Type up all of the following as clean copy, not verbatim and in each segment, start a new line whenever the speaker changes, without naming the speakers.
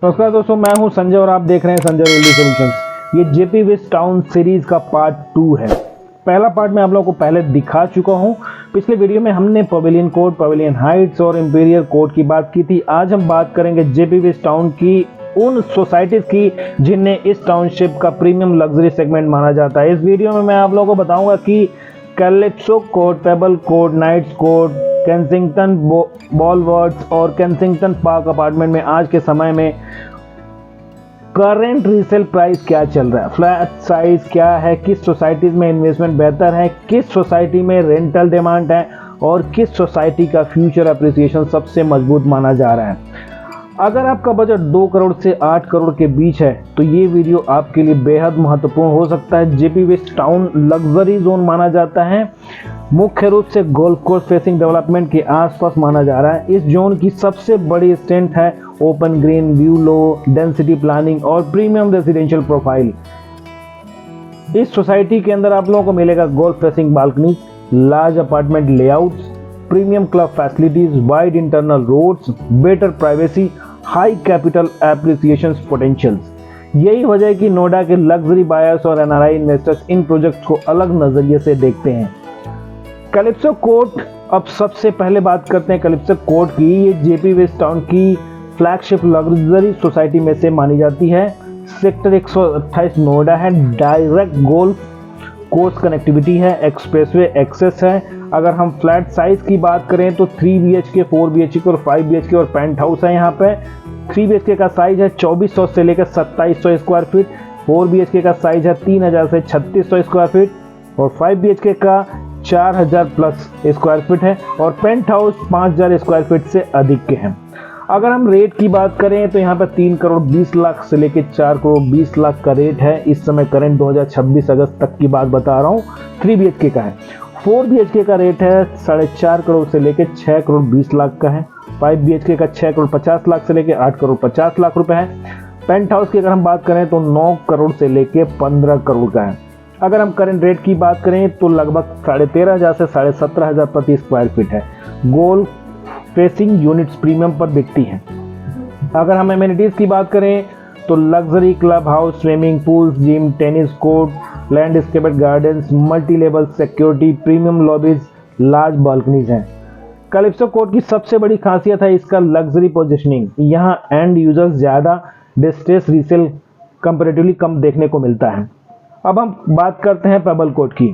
नमस्कार दोस्तों, मैं हूं संजय और आप देख रहे हैं संजय रियलिटी सॉल्यूशंस। ये जेपी वेस्ट टाउन सीरीज का पार्ट 2 है। पहला पार्ट मैं आप लोगों को पहले दिखा चुका हूं। पिछले वीडियो में हमने पवेलियन कोर्ट, पवेलियन हाइट्स और इंपीरियल कोर्ट की बात की थी। आज हम बात करेंगे जेपी वेस्ट टाउन की उन सोसाइटीज की जिन्हें इस टाउनशिप का प्रीमियम लग्जरी सेगमेंट माना जाता है। इस वीडियो में मैं आप लोगों को बताऊंगा कि Calypso Court, Pebble Court, Knights Court, Kensington Boulevards और केंसिंगटन पार्क अपार्टमेंट में आज के समय में करंट रीसेल प्राइस क्या चल रहा है, फ्लैट साइज क्या है, किस सोसाइटीज में इन्वेस्टमेंट बेहतर है, किस सोसाइटी में रेंटल डिमांड है और किस सोसाइटी का फ्यूचर अप्रिसिएशन सबसे मजबूत माना जा रहा है। अगर आपका बजट 2 करोड़ से 8 करोड़ के बीच है तो ये वीडियो आपके लिए बेहद महत्वपूर्ण हो सकता है। Jaypee waste town luxury zone माना जाता है, मुख्य रूप से गोल्फ कोर्स फेसिंग डेवलपमेंट के आसपास माना जा रहा है। इस जोन की सबसे बड़ी स्ट्रेंथ है open green, view low, density planning और प्रीमियम रेजिडेंशियल प्रोफाइल। इस सोसाइटी के अंदर आप लोगों को मिलेगा golf facing balcony, large apartment layouts, premium club facilities, wide internal roads, better privacy, high capital appreciation potentials. यही वजह है कि नोएडा के लग्जरी बायर्स और एनआरआई इन्वेस्टर्स इन प्रोजेक्ट्स को अलग नजरिए से देखते हैं। कैलिप्सो कोर्ट, अब सबसे पहले बात करते हैं कैलिप्सो कोर्ट की। ये जेपी वेस्ट टाउन की फ्लैगशिप लग्जरी सोसाइटी में से मानी जाती है। सेक्टर 128 नोएडा है, डायरेक्ट गोल्फ कोर्स कनेक्टिविटी है, एक्सप्रेसवे एक्सेस है। अगर हम फ्लैट साइज की बात करें तो 3 BHK, 4 BHK और 5 BHK और पेंट हाउस है। यहाँ पे 3 BHK का साइज है 2400 से लेकर 2700 स्क्वायर फीट, 4 BHK का साइज है 3000 से 3600 स्क्वायर फीट और 5 BHK का 4000 प्लस स्क्वायर फीट है और पेंट हाउस 5000 स्क्वायर फीट से अधिक के हैं। अगर हम रेट की बात करें तो यहाँ पर 3 करोड़ 20 लाख से लेकर 4 करोड़ 20 लाख का रेट है। इस समय करंट 2026 अगस्त तक की बात बता रहा हूँ। 3 BHK का है। 4 BHK का रेट है 4.5 करोड़ से लेकर 6 करोड़ 20 लाख का है। 5 BHK का 6 करोड़ 50 लाख से लेकर 8 करोड़ 50 लाख रुपए है। पेंट हाउस की अगर हम बात करें तो 9 करोड़ से लेकर 15 करोड़ का है। अगर हम करंट रेट की बात करें तो लगभग 13,500 से 17,500 प्रति स्क्वायर फीट है। गोल्फ फेसिंग यूनिट्स प्रीमियम पर बिकती हैं। अगर हम एमिनिटीज की बात करें तो luxury club house, swimming pools, gym, tennis court, landscaped gardens, multi level security, premium lobbies, large balconies हैं। कैलिप्सो कोर्ट की सबसे बड़ी खासियत है इसका लग्जरी पोजिशनिंग। यहाँ एंड यूजर्स ज़्यादा डिस्ट्रेस रीसेल कंपेरेटिवली कम देखने को मिलता है। अब हम बात करते हैं पेबल कोर्ट की।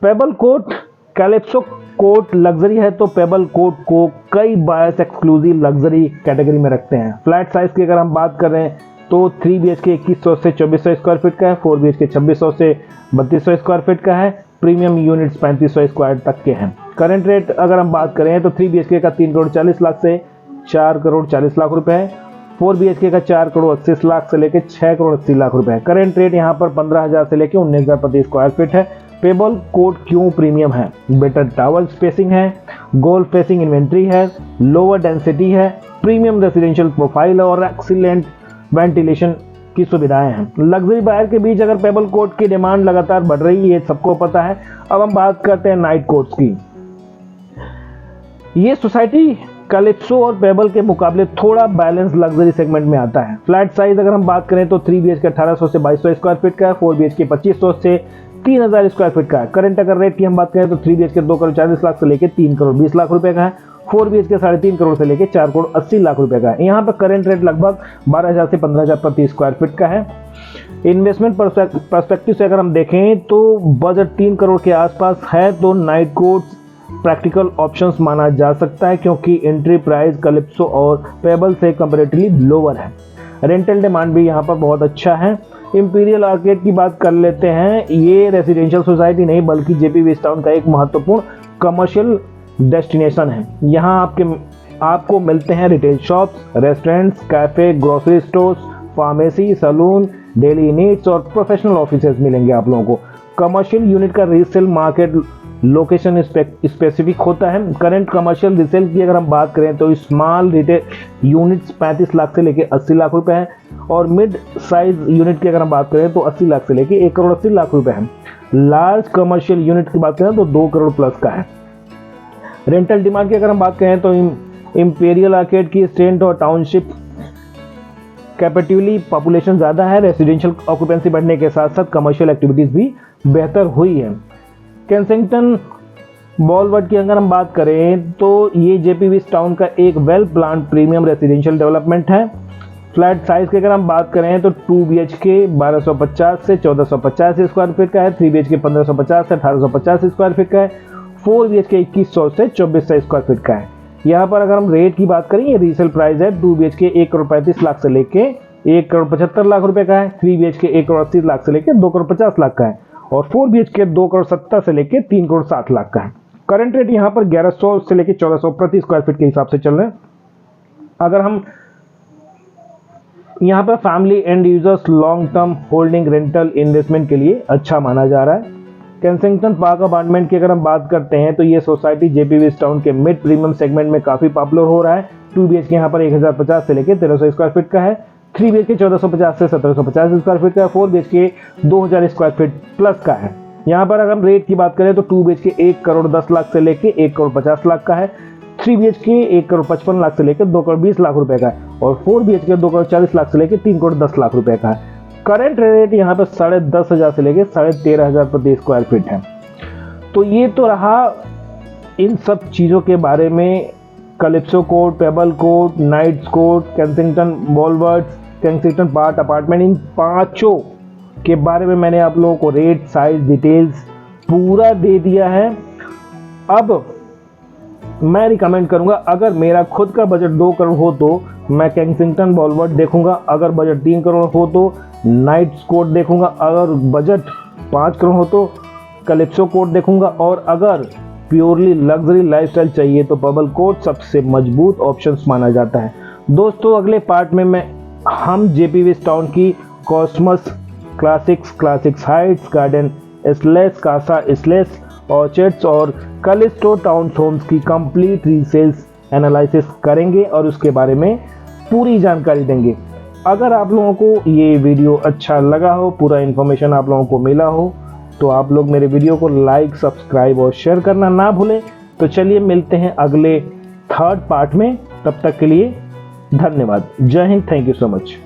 Payable court, calypso court luxury है तो पेबल कोर्ट को कई बायर्स एक्सक्लूसिव लग्जरी कैटेगरी में रखते हैं। फ्लैट साइज की अगर हम बात करें तो 3 BHK 2100 से 2400 स्क्वायर फीट का है, 4 BHK 2600 से 3200 स्क्वायर फीट का है, प्रीमियम यूनिट्स 3500 स्क्वायर तक के हैं। करंट रेट अगर हम बात करें तो 3 BHK का 3 करोड़ 40 लाख से 4 करोड़ 40 लाख रुपए है। 4 BHK का 4 करोड़ 80 लाख से लेकर 6 करोड़ 80 लाख रुपए है। करंट रेट यहाँ पर 15,000 से लेकर 19,000 प्रति स्क्वायर फीट है। पेबल कोर्ट क्यों प्रीमियम है? बेटर टावर स्पेसिंग है, गोल्फ फेसिंग इन्वेंट्री है, लोअर डेंसिटी है, प्रीमियम रेजिडेंशियल प्रोफाइल और एक्सीलेंट वेंटिलेशन की सुविधाएं हैं। लग्जरी बायर के बीच अगर पेबल कोर्ट की डिमांड लगातार बढ़ रही है, ये सबको पता है। अब हम बात करते हैं नाइट कोर्ट्स की। ये सोसाइटी कैलिप्सो और पेबल के मुकाबले थोड़ा बैलेंस लग्जरी सेगमेंट में आता है। फ्लैट साइज अगर हम बात करें तो 3 BHK 1800 से 2200 स्क्वायर फीट का है, 4 BHK 2500 से 3000 स्क्वायर फीट का है। करंट अगर रेट की हम बात करें तो 3 BHK 2 करोड़ 40 लाख से लेकर 3 करोड़ 20 लाख रुपए का है, 4 BHK 3.5 करोड़ से लेकर 4 करोड़ 80 लाख रुपए का है। यहाँ पर करंट रेट लगभग 12,000 से 15,000 प्रति स्क्वायर फीट का है। इन्वेस्टमेंट पर्सपेक्टिव से अगर हम देखें तो बजट 3 करोड़ के आसपास है तो नाइट कोर्ट्स प्रैक्टिकल ऑप्शंस माना जा सकता है क्योंकि एंट्री प्राइस कैलिप्सो और पेबल से कंपैरेटिवली लोअर है। रेंटल डिमांड भी यहाँ पर बहुत अच्छा है। इंपीरियल आर्केड की बात कर लेते हैं। ये रेजिडेंशियल सोसाइटी नहीं बल्कि जेपी वेस्ट टाउन का एक महत्वपूर्ण कमर्शियल डेस्टिनेशन है। यहाँ आपको मिलते हैं retail shops, restaurants, cafe, grocery stores, pharmacy, salon, daily needs और प्रोफेशनल ऑफिसेज मिलेंगे आप लोगों को। कमर्शियल यूनिट का रीसेल मार्केट लोकेशन स्पेसिफिक होता है। करंट कमर्शियल रीसेल की अगर हम बात करें तो स्मॉल रिटेल यूनिट्स 35 लाख से लेकर 80 लाख रुपए है और मिड साइज यूनिट की अगर हम बात करें तो 80 लाख से लेकर 1 करोड़ 80 लाख रुपए है। लार्ज कमर्शियल यूनिट की बात करें तो 2 करोड़ प्लस का है। रेंटल डिमांड की अगर हम बात करें तो इंपीरियल आर्केड की स्ट्रेंथ और टाउनशिप कैपेटिवली पॉपुलेशन ज़्यादा है, रेसिडेंशियल ऑक्यूपेंसी बढ़ने के साथ साथ कमर्शियल एक्टिविटीज़ भी बेहतर हुई है। केंसिंगटन बॉलवर्ड की अगर हम बात करें तो ये जेपी वेस्ट टाउन का एक well plan premium residential development है। फ्लैट साइज की अगर हम बात करें तो 2 BHK 1250 से 1450 स्क्वायर फीट का है, 3 BHK 1550 से 1850 स्क्वायर फीट का है, 4 BHK 2100 से 2400 स्क्वायर फीट का है। यहाँ पर अगर हम रेट की बात करें, ये रीसेल प्राइस है 2 BHK 1,35,00,000 से लेके 1,75,00,000 रुपए का है, 3 BHK 1,80,00,000 से लेके 2,50,00,000 का है और 4 BHK 2,70,00,000 से लेके 3,60,00,000 का है। करंट रेट यहाँ पर 1100 से लेके 1400 प्रति स्क्वायर फीट के हिसाब से चल रहे हैं। अगर हम यहाँ पर family and users long term holding rental investment के लिए अच्छा माना जा रहा है। केंसिंगटन पार्क अपार्टमेंट की अगर हम बात करते हैं तो ये सोसाइटी जेपी वेस्ट टाउन के मिड प्रीमियम सेगमेंट में काफी पॉपुलर हो रहा है। 2 BHK यहाँ पर 1050 से लेके 1300 स्क्वायर फीट का है, 3 BHK 1450 से 1750 स्क्वायर फीट का है, 4 BHK 2000 स्क्वायर फीट प्लस का है। यहाँ पर अगर हम रेट की बात करें तो 2 BHK 1,10,00,000 से लेके 1,50,00,000 का है, 3 BHK 1,55,00,000 से लेकर 2,20,00,000 रुपए का है और 4 BHK 2,40,00,000 से लेकर 3,10,00,000 रुपए का है। करंट रेट यहाँ पे 10,500 से लेकर 13,500 प्रति स्क्वायर फीट है। तो ये तो रहा इन सब चीज़ों के बारे में, Calypso Court, Pebble Court, Knights Court, Kensington Boulevards, Kensington Park apartment, इन पांचों के बारे में मैंने आप लोगों को रेट, साइज, डिटेल्स पूरा दे दिया है। अब मैं रिकमेंड करूंगा, अगर मेरा खुद का बजट 2 करोड़ हो तो मैं केंसिंगटन बॉलवर्ड देखूंगा, अगर बजट 3 करोड़ हो तो नाइट्स कोर्ट देखूंगा, अगर बजट 5 करोड़ हो तो कैलिप्सो कोर्ट देखूंगा और अगर प्योरली लग्जरी लाइफस्टाइल चाहिए तो पेबल कोर्ट सबसे मजबूत ऑप्शंस माना जाता है। दोस्तों अगले पार्ट में हम जेपी वेस्ट टाउन की कॉस्मस, क्लासिक्स हाइट्स, गार्डन स्लेस, कासा स्लेस, ऑर्चिड्स और कैलिस्टो टाउन होम्स की कंप्लीट रीसेल्स एनालिसिस करेंगे और उसके बारे में पूरी जानकारी देंगे। अगर आप लोगों को ये वीडियो अच्छा लगा हो, पूरा इन्फॉर्मेशन आप लोगों को मिला हो, तो आप लोग मेरे वीडियो को लाइक, सब्सक्राइब और शेयर करना ना भूलें। तो चलिए मिलते हैं अगले 3rd पार्ट में, तब तक के लिए धन्यवाद। जय Hind, thank you so much.